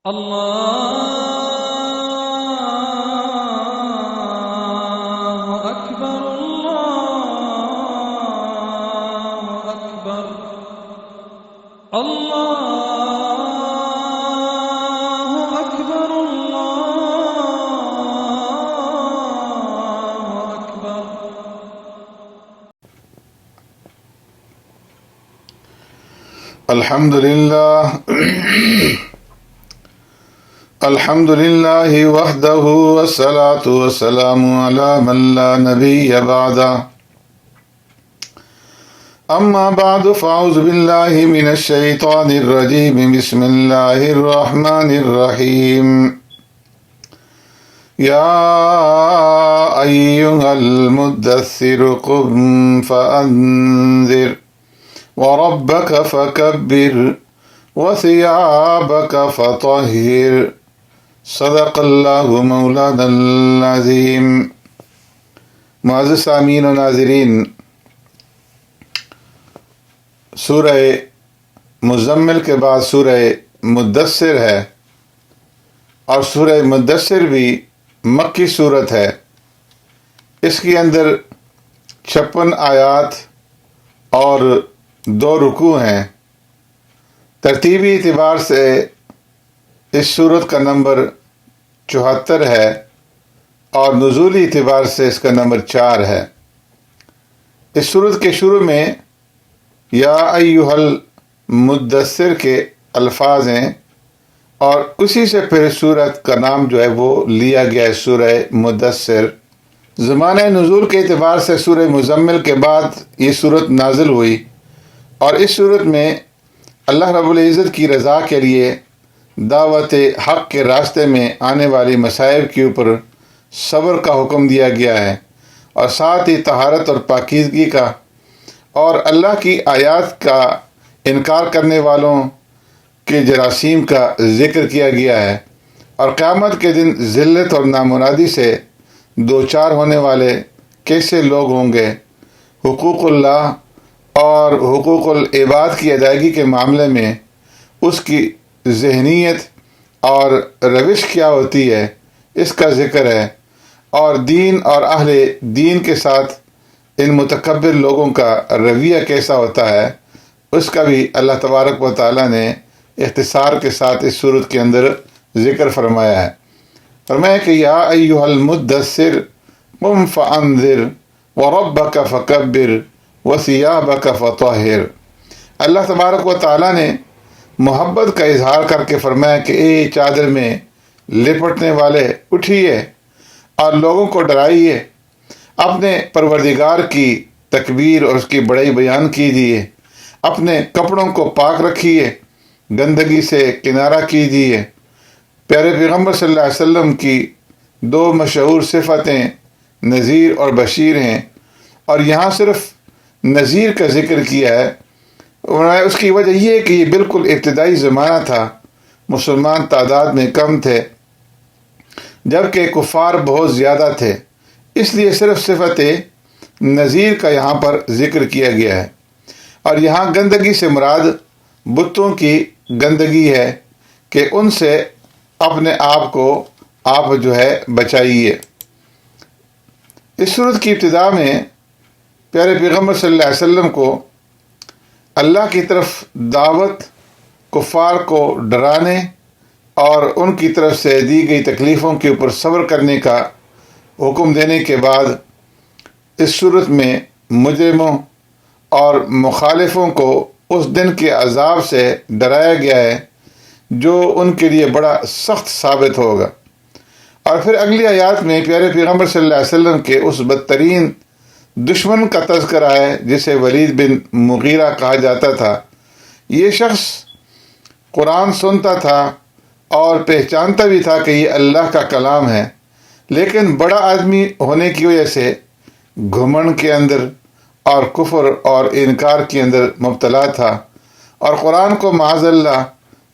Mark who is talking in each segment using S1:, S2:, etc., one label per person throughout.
S1: الله أكبر الله أكبر الله أكبر الله أكبر.
S2: الحمد لله الحمد لله وحده والصلاة والسلام على من لا نبي بعده. أما بعد فأعوذ بالله من الشيطان الرجيم. بسم الله الرحمن الرحيم. يا أيها المدثر قم فأنذر وربك فكبر وثيابك فطهر. صدق اللہ مولانا العظیم. معزز سامعین و ناظرین، سورہ مزمل کے بعد سورہ مدثر ہے، اور سورہ مدثر بھی مکی صورت ہے. اس کے اندر 56 آیات اور 2 رکوع ہیں. ترتیبی اعتبار سے اس سورت کا نمبر 74 ہے، اور نزولی اعتبار سے اس کا نمبر 4 ہے. اس سورت کے شروع میں یا ایھا المدثر کے الفاظ ہیں، اور اسی سے پھر سورت کا نام جو ہے وہ لیا گیا ہے، سورہ مدثر. زمانہ نزول کے اعتبار سے سورہ مزمل کے بعد یہ سورت نازل ہوئی، اور اس سورت میں اللہ رب العزت کی رضا کے لیے دعوت حق کے راستے میں آنے والی مصائب کے اوپر صبر کا حکم دیا گیا ہے، اور ساتھ ہی طہارت اور پاکیزگی کا، اور اللہ کی آیات کا انکار کرنے والوں کے جراثیم کا ذکر کیا گیا ہے، اور قیامت کے دن ذلت اور نامرادی سے دوچار ہونے والے کیسے لوگ ہوں گے. حقوق اللہ اور حقوق العباد کی ادائیگی کے معاملے میں اس کی ذہنیت اور روش کیا ہوتی ہے، اس کا ذکر ہے. اور دین اور اہل دین کے ساتھ ان متکبر لوگوں کا رویہ کیسا ہوتا ہے، اس کا بھی اللہ تبارک و تعالیٰ نے اختصار کے ساتھ اس صورت کے اندر ذکر فرمایا ہے. فرمایا کہ یا ایھا المدثر قم فانذر وربک فکبر وثیابک فطہر. اللہ تبارک و تعالیٰ نے محبت کا اظہار کر کے فرمایا کہ اے چادر میں لپٹنے والے، اٹھیے اور لوگوں کو ڈرائیے، اپنے پروردگار کی تکبیر اور اس کی بڑائی بیان کیجیے، اپنے کپڑوں کو پاک رکھیے، گندگی سے کنارہ کیجیے. پیارے پیغمبر صلی اللہ علیہ وسلم کی 2 مشہور صفتیں نذیر اور بشیر ہیں، اور یہاں صرف نذیر کا ذکر کیا ہے. اس کی وجہ یہ ہے کہ یہ بالکل ابتدائی زمانہ تھا، مسلمان تعداد میں کم تھے، جبکہ کفار بہت زیادہ تھے، اس لیے صرف صفت نذیر کا یہاں پر ذکر کیا گیا ہے. اور یہاں گندگی سے مراد بتوں کی گندگی ہے کہ ان سے اپنے آپ کو آپ جو ہے بچائیے. اس صورت کی ابتدا میں پیارے پیغمبر صلی اللہ علیہ وسلم کو اللہ کی طرف دعوت، کفار کو ڈرانے اور ان کی طرف سے دی گئی تکلیفوں کے اوپر صبر کرنے کا حکم دینے کے بعد اس صورت میں مجرموں اور مخالفوں کو اس دن کے عذاب سے ڈرایا گیا ہے جو ان کے لیے بڑا سخت ثابت ہوگا. اور پھر اگلی آیات میں پیارے پیغمبر صلی اللہ علیہ وسلم کے اس بدترین دشمن کا تذکرہ ہے جسے ولید بن مغیرہ کہا جاتا تھا. یہ شخص قرآن سنتا تھا اور پہچانتا بھی تھا کہ یہ اللہ کا کلام ہے، لیکن بڑا آدمی ہونے کی وجہ سے گھمنڈ کے اندر اور کفر اور انکار کے اندر مبتلا تھا، اور قرآن کو معاذ اللہ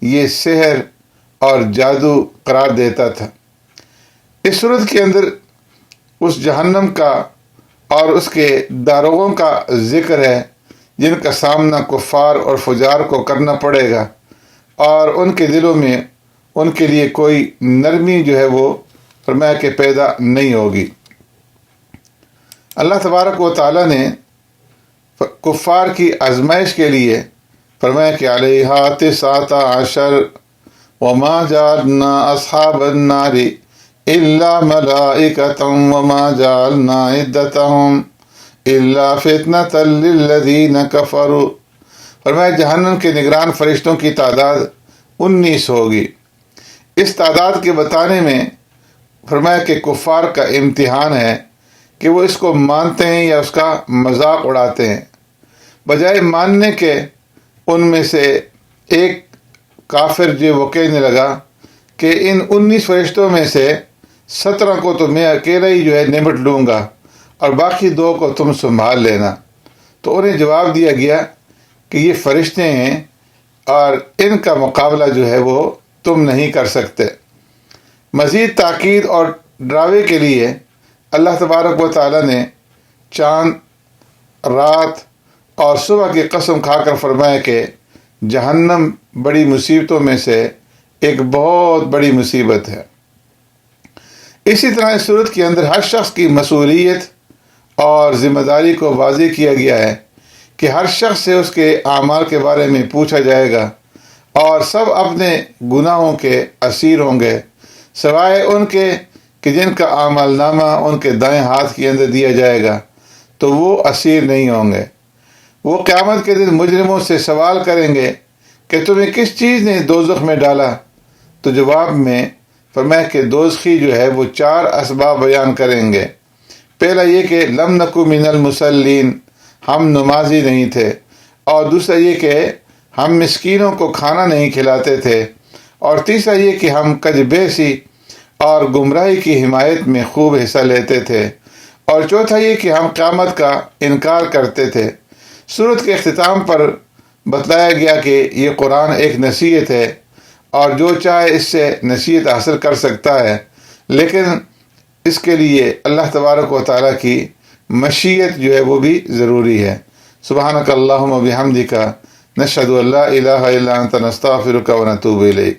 S2: یہ سحر اور جادو قرار دیتا تھا. اس صورت کے اندر اس جہنم کا اور اس کے داروغوں کا ذکر ہے جن کا سامنا کفار اور فجار کو کرنا پڑے گا، اور ان کے دلوں میں ان کے لیے کوئی نرمی جو ہے وہ فرمایا کہ پیدا نہیں ہوگی۔ اللہ تبارک و تعالیٰ نے کفار کی آزمائش کے لیے فرمایا کہ علیہا تسعۃ عشر وما جعلنا اصحاب النار الا ملائکۃ وما جعلنا عدتهم الا فتنۃ للذین کفروا، فرمایا جہنم کے نگران فرشتوں کی تعداد 19 ہوگی۔ اس تعداد کے بتانے میں فرمایا کہ کفار کا امتحان ہے کہ وہ اس کو مانتے ہیں یا اس کا مذاق اڑاتے ہیں۔ بجائے ماننے کے ان میں سے ایک کافر جو وہ کہنے لگا کہ ان 19 فرشتوں میں سے 17 کو تو میں اکیلا ہی جو ہے نمٹ لوں گا اور باقی 2 کو تم سنبھال لینا۔ تو انہیں جواب دیا گیا کہ یہ فرشتے ہیں اور ان کا مقابلہ جو ہے وہ تم نہیں کر سکتے۔ مزید تاکید اور ڈراوے کے لیے اللہ تبارک و تعالیٰ نے چاند، رات اور صبح کی قسم کھا کر فرمایا کہ جہنم بڑی مصیبتوں میں سے ایک بہت بڑی مصیبت ہے۔ اسی طرح اس صورت کے اندر ہر شخص کی مسئولیت اور ذمہ داری کو واضح کیا گیا ہے کہ ہر شخص سے اس کے اعمال کے بارے میں پوچھا جائے گا اور سب اپنے گناہوں کے اسیر ہوں گے، سوائے ان کے کہ جن کا اعمال نامہ ان کے دائیں ہاتھ کے اندر دیا جائے گا تو وہ اسیر نہیں ہوں گے۔ وہ قیامت کے دن مجرموں سے سوال کریں گے کہ تمہیں کس چیز نے دوزخ میں ڈالا؟ تو جواب میں فرمایا کہ دوزخی جو ہے وہ 4 اسباب بیان کریں گے۔ پہلا یہ کہ لم نکو من المصلین، ہم نمازی نہیں تھے، اور دوسرا یہ کہ ہم مسکینوں کو کھانا نہیں کھلاتے تھے، اور تیسرا یہ کہ ہم کج بیسی اور گمراہی کی حمایت میں خوب حصہ لیتے تھے، اور چوتھا یہ کہ ہم قیامت کا انکار کرتے تھے۔ سورت کے اختتام پر بتلایا گیا کہ یہ قرآن ایک نصیحت ہے اور جو چاہے اس سے نصیحت حاصل کر سکتا ہے، لیکن اس کے لیے اللہ تبارک و تعالیٰ کی مشیت جو ہے وہ بھی ضروری ہے۔ سبحانک اللہم و بحمدک، نشہد ان لا الہ الا انت، نستغفرک و نتوب الیک۔